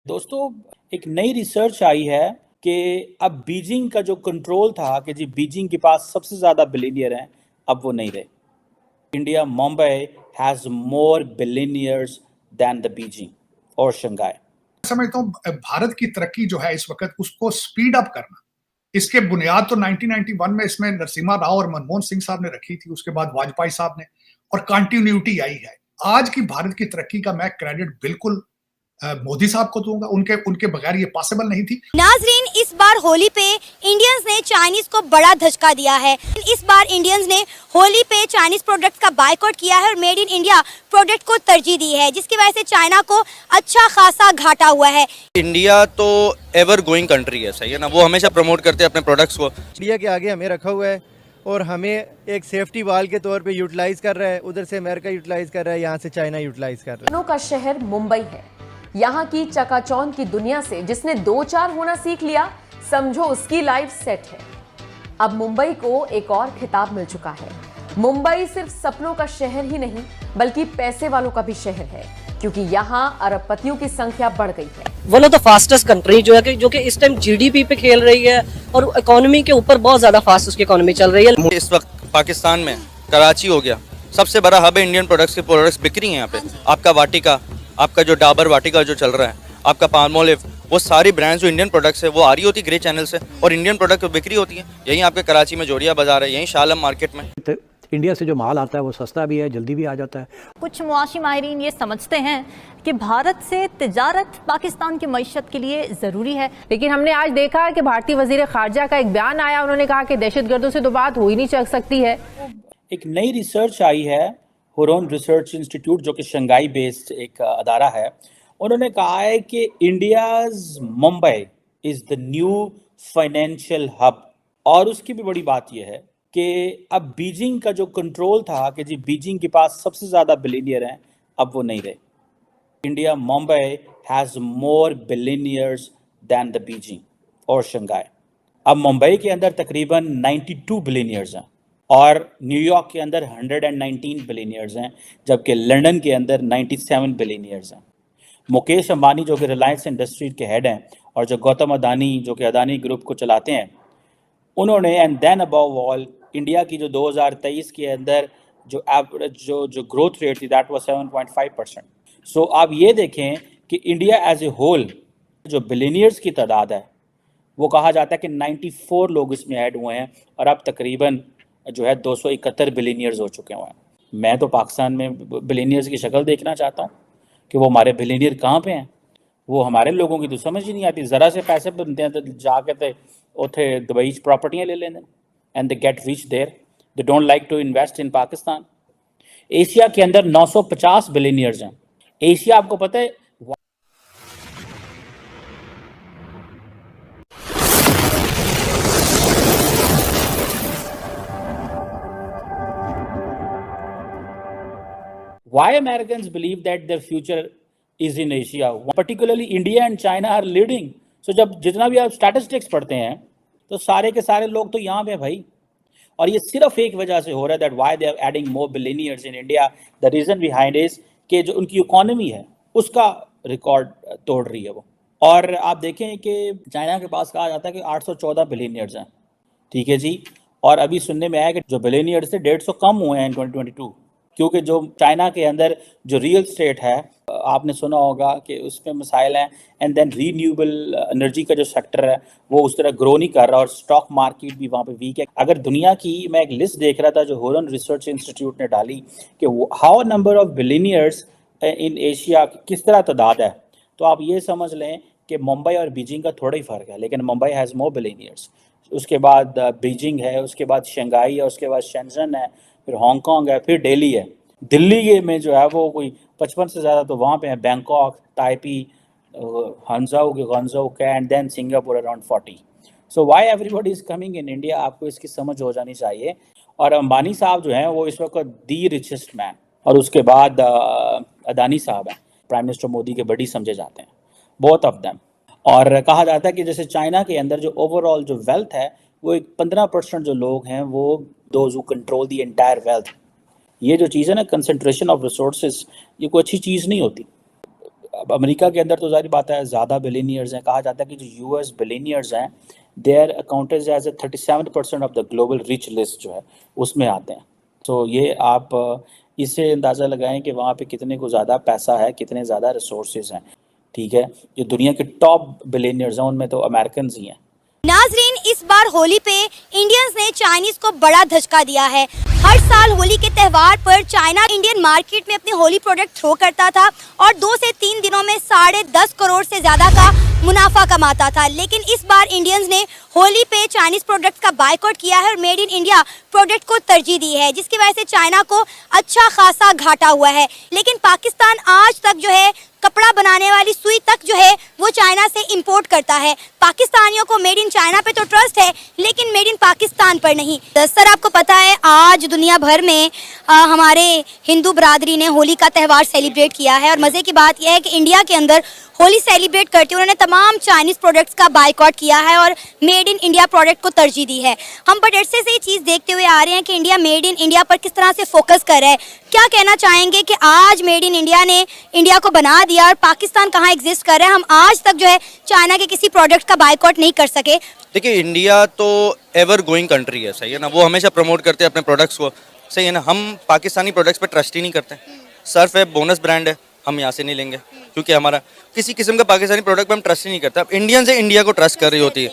दोस्तों, एक नई रिसर्च आई है कि अब बीजिंग का जो कंट्रोल था कि जी बीजिंग के पास सबसे ज़्यादा बिलियनियर हैं, अब वो नहीं रहे। India Mumbai has more billionaires than the Beijing और शंघाई। समझता हूँ भारत की तरक्की जो है इस वक्त उसको स्पीड अप करना, इसके बुनियाद तो 1991 में इसमें नरसिम्हा राव और मनमोहन सिंह साहब ने रखी थी, उसके बाद वाजपेयी साहब ने, और कंटिन्यूटी आई है। आज की भारत की तरक्की का मैं क्रेडिट बिल्कुल मोदी साहब को दूंगा, उनके उनके बगैर ये पॉसिबल नहीं थी। नाजरीन, इस बार होली पे इंडियंस ने चाइनीज को बड़ा धचका दिया है। इस बार इंडियंस ने होली पे चाइनीज प्रोडक्ट्स का बायकॉट किया है और मेड इन इंडिया प्रोडक्ट को तरजीह दी है, जिसकी वजह से चाइना को अच्छा खासा घाटा हुआ है। इंडिया तो एवर गोइंग कंट्री है, सही है ना, वो हमेशा प्रमोट करते हैं अपने प्रोडक्ट्स को। इंडिया के आगे हमें रखा हुआ है और हमें एक सेफ्टी वाल के तौर पे यूटिलाइज कर रहा है। उधर से अमेरिका यूटिलाइज कर रहा है, यहाँ से चाइना यूटिलाइज कर रहा है। का शहर मुंबई है, यहाँ की चकाचौंध की दुनिया से जिसने दो चार होना सीख लिया, समझो उसकी लाइफ सेट है। अब मुंबई को एक और खिताब मिल चुका है। मुंबई सिर्फ सपनों का शहर ही नहीं बल्कि पैसे वालों का भी शहर है, क्योंकि यहाँ अरबपतियों की संख्या बढ़ गई है। One of the fastest country जो कि इस टाइम जीडीपी पे खेल रही है और इकोनॉमी के ऊपर बहुत ज्यादा फास्ट उसकी इकोनॉमी चल रही है। इस वक्त पाकिस्तान में कराची हो गया सबसे बड़ा हब है, इंडियन प्रोडक्ट्स के प्रोडक्ट्स बिक रही हैं यहाँ पे। आपका वाटिका, आपका जो डाबर वाटिका जो चल रहा है, आपका पाल्मोलिव, वो सारी ब्रांड्स जो इंडियन प्रोडक्ट्स है वो आ रही होती ग्रे चैनल से और इंडियन प्रोडक्ट बिक्री होती है। यहीं आपके कराची में जोड़िया बाजार है, यहीं शालम मार्केट में। इंडिया से जो माल आता है वो सस्ता भी है, जल्दी भी आ जाता है। कुछ मुआशी माहिरीन ये समझते हैं कि भारत से तिजारत पाकिस्तान की मईशत के लिए ज़रूरी है, लेकिन हमने आज देखा है कि भारतीय वजीर खारजा का एक बयान आया, उन्होंने कहा कि दहशतगर्दों से तो बात हो ही नहीं चल सकती है। एक नई रिसर्च आई है, हुरोन रिसर्च इंस्टीट्यूट जो कि शंघाई बेस्ड एक अदारा है, उन्होंने कहा है कि India's Mumbai is the new financial hub. और उसकी भी बड़ी बात यह है कि अब बीजिंग का जो कंट्रोल था कि जी बीजिंग के पास सबसे ज़्यादा बिलियनियर हैं, अब वो नहीं रहे। India Mumbai has more billionaires than the Beijing और शंघाई। अब मुंबई के अंदर तकरीबन 92 बिलियनियर्स हैं और न्यूयॉर्क के अंदर 119 बिलियनियर्स हैं, जबकि लंदन के अंदर 97 बिलियनियर्स हैं। मुकेश अंबानी जो कि रिलायंस इंडस्ट्रीज के हेड हैं और जो गौतम अदानी जो कि अदानी ग्रुप को चलाते हैं, उन्होंने and then above all India की जो 2023 के अंदर जो एवरेज जो ग्रोथ रेट थी दैट वाज 7.5%। सो आप ये देखें कि इंडिया एज ए होल जो बिलियनियर्स की तादाद है वो कहा जाता है कि 94 लोग इसमें ऐड हुए हैं और अब तकरीबन जो है 271 बिलियनियर्स हो चुके हुए हैं। मैं तो पाकिस्तान में बिलियनियर्स की शक्ल देखना चाहता हूँ कि वो हमारे बिलियनियर कहाँ पे हैं। वो हमारे लोगों की तो समझ ही नहीं आती, ज़रा से पैसे बनते हैं तो जाके तो उथे दुबई प्रॉपर्टियाँ ले लेंगे and they get rich there, they don't like to invest in Pakistan. Asia के अंदर 950 बिलियनियर्स हैं। एशिया आपको पता है why Americans believe that their future is in Asia, particularly India and China are leading. So जब जितना भी आप स्टैटिस्टिक्स पढ़ते हैं तो सारे के सारे लोग तो यहाँ पे भाई, और ये सिर्फ एक वजह से हो रहा है that why they are adding more billionaires in India. The reason behind is कि जो उनकी इकोनॉमी है उसका रिकॉर्ड तोड़ रही है वो। और आप देखें कि चाइना के पास कहा जाता है कि 814 बिलियनियर्स हैं, ठीक है जी, और अभी सुनने में आया कि जो बिलियनियर्स थे 150 कम हुए हैं इन 2022, क्योंकि जो चाइना के अंदर जो रियल स्टेट है आपने सुना होगा कि उसमें मसाइल हैं, एंड देन रीन्यूएबल एनर्जी का जो सेक्टर है वो उस तरह ग्रो नहीं कर रहा और स्टॉक मार्केट भी वहाँ पे वीक है। अगर दुनिया की मैं एक लिस्ट देख रहा था जो हुरोन रिसर्च इंस्टीट्यूट ने डाली कि how number of billionaires in Asia किस तरह तादाद है, तो आप ये समझ लें कि मुंबई और बीजिंग का थोड़ा ही फ़र्क है, लेकिन मुंबई हैज़ मोर बिलियनियर्स। उसके बाद बीजिंग है, उसके बाद शंघाई है, उसके बाद शेंजन है, फिर हांगकांग है, फिर दिल्ली है। दिल्ली में जो है वो कोई 55 से ज़्यादा तो वहाँ पे है, बैंकॉक, ताइपी, गंजाऊ के and then Singapore around 40। So why everybody is coming in India, आपको इसकी समझ हो जानी चाहिए। और अंबानी साहब जो हैं वो इस वक्त दी रिचेस्ट मैन, और उसके बाद अदानी साहब हैं, प्राइम मिनिस्टर मोदी के बड़ी समझे जाते हैं, बोथ ऑफ देम। और कहा जाता है कि जैसे चाइना के अंदर जो ओवरऑल जो वेल्थ है वो एक 15% जो लोग हैं वो those who control the entire wealth. ये जो चीज़ है ना, कंसंट्रेशन ऑफ रिसोर्सेज, ये कोई अच्छी चीज़ नहीं होती। अब अमेरिका के अंदर तो ज़ाहिर बात है ज़्यादा बिलियनियर्स हैं, कहा जाता है कि जो यूएस बिलियनियर्स हैं they are accounted as a 37% of the global rich list जो है उसमें आते हैं। तो ये आप इससे अंदाज़ा लगाएं कि वहाँ पे कितने को ज़्यादा पैसा है, कितने ज़्यादा रिसोर्सेज हैं। ठीक है, जो दुनिया के टॉप बिलियनियर्स हैं उनमें तो अमेरिकन ही हैं। नाजरीन, इस बार होली पे इंडियंस ने चाइनीज को बड़ा धचका दिया है। हर साल होली के त्यौहार पर चाइना इंडियन मार्केट में अपने होली प्रोडक्ट थ्रो करता था और 2 से 3 दिनों में 10.5 करोड़ से ज्यादा का मुनाफा कमाता था। लेकिन इस बार इंडियंस ने होली पे चाइनीज प्रोडक्ट्स का बायकॉट किया है और मेड इन इंडिया प्रोडक्ट को तरजीह दी है, जिसकी वजह से चाइना को अच्छा खासा घाटा हुआ है। लेकिन पाकिस्तान आज तक जो है कपड़ा बनाने वाली सुई तक जो है वो चाइना से इंपोर्ट करता है। पाकिस्तानियों को मेड इन चाइना पे तो ट्रस्ट है लेकिन मेड इन पाकिस्तान पर नहीं। सर, आपको पता है आज दुनिया भर में हमारे हिंदू बरादरी ने होली का त्यौहार सेलिब्रेट किया है और मज़े की बात यह है कि इंडिया के अंदर होली सेलिब्रेट करते हुए उन्होंने तमाम चाइनीज़ प्रोडक्ट्स का बायकॉट किया है और मेड इन इंडिया प्रोडक्ट को तरजीह दी है। हम बड़े अरसे से ये चीज़ देखते हुए आ रहे हैं कि इंडिया मेड इन इंडिया पर किस तरह से फोकस कर रहा है। क्या कहना चाहेंगे कि आज मेड इन इंडिया ने इंडिया को बना दिया और पाकिस्तान कहाँ एग्जिस्ट कर रहा है? हम आज तक जो है चाइना के किसी प्रोडक्ट का बायकॉट नहीं कर सके। देखिए, इंडिया तो एवर गोइंग कंट्री है, सही है ना, वो हमेशा प्रमोट करते हैं अपने प्रोडक्ट्स को, सही है ना। हम पाकिस्तानी प्रोडक्ट्स पे ट्रस्ट ही नहीं करते। सर्फ है, बोनस ब्रांड है, हम यहाँ से नहीं लेंगे क्योंकि हमारा किसी किस्म का पाकिस्तानी प्रोडक्ट पे हम ट्रस्ट ही नहीं करते। अब इंडियन से इंडिया को ट्रस्ट कर रही होती है,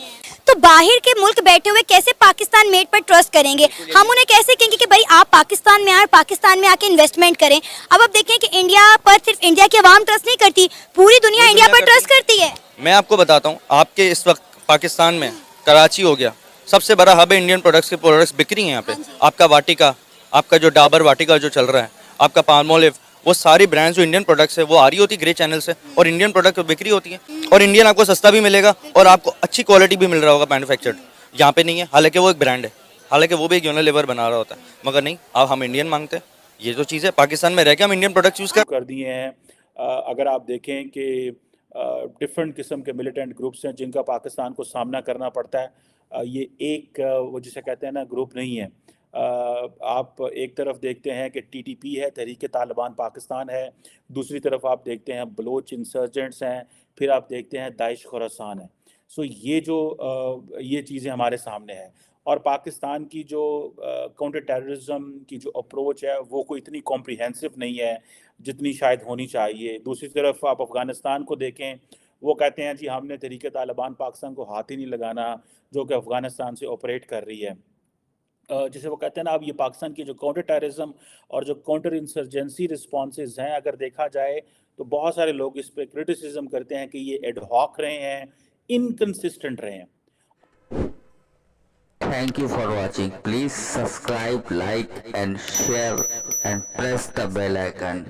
तो बाहर के मुल्क बैठे हुए कैसे पाकिस्तान मेड पर ट्रस्ट करेंगे? हम उन्हें कैसे कहेंगे कि भाई आप पाकिस्तान में आए और पाकिस्तान में आके इन्वेस्टमेंट करें? अब आप देखें कि इंडिया पर सिर्फ इंडिया की आवाम ट्रस्ट नहीं करती, पूरी दुनिया इंडिया पर ट्रस्ट करती है। मैं आपको बताता हूँ, आपके इस वक्त पाकिस्तान में कराची हो गया, सबसे बड़ा हब है इंडियन प्रोडक्ट्स के प्रोडक्ट्स बिक रही हैं यहाँ पे। आपका वाटिका, आपका जो डाबर वाटिका जो चल रहा है, आपका पाल्मोलिव, वो सारी ब्रांड्स जो इंडियन प्रोडक्ट्स है वो आ रही होती है ग्रे चैनल से और इंडियन प्रोडक्ट बिक्री होती है और इंडियन आपको सस्ता भी मिलेगा और आपको अच्छी क्वालिटी भी मिल रहा होगा मैन्युफैक्चर्ड। यहाँ पे नहीं है, हालांकि वो एक ब्रांड है, हालांकि वो भी एक यूनिलीवर बना रहा होता है, मगर नहीं, अब हम इंडियन मांगते हैं। ये जो चीज़ है, पाकिस्तान में रह के हम इंडियन प्रोडक्ट्स यूज़ कर दिए हैं। अगर आप देखें कि डिफरेंट किस्म के मिलिटेंट ग्रुप्स हैं जिनका पाकिस्तान को सामना करना पड़ता है, ये एक वो जिसे कहते हैं ना ग्रुप नहीं है। आप एक तरफ देखते हैं कि टीटीपी है, तहरीक तालिबान पाकिस्तान है, दूसरी तरफ आप देखते हैं बलोच इंसर्जेंट्स हैं, फिर आप देखते हैं दाइश खुरासान है। सो ये जो ये चीज़ें हमारे सामने हैं और पाकिस्तान की जो काउंटर टेररिज्म की जो अप्रोच है वो कोई इतनी कॉम्प्रिहेंसिव नहीं है जितनी शायद होनी चाहिए। दूसरी तरफ आप अफ़गानिस्तान को देखें, वो कहते हैं जी हमने तहरीक तालिबान पाकिस्तान को हाथ ही नहीं लगाना, जो कि अफ़गानिस्तान से ऑपरेट कर रही है। जैसे वो कहते हैं ना, अब ये पाकिस्तान की जो काउंटर टेररिज्म और जो काउंटर इंसर्जेंसी रिस्पॉन्सेज हैं, अगर देखा जाए तो बहुत सारे लोग इस पर क्रिटिसिज्म करते हैं कि ये एडहॉक रहे हैं, इनकंसिस्टेंट रहे हैं। Thank you for watching. Please subscribe, like and share and press the bell icon.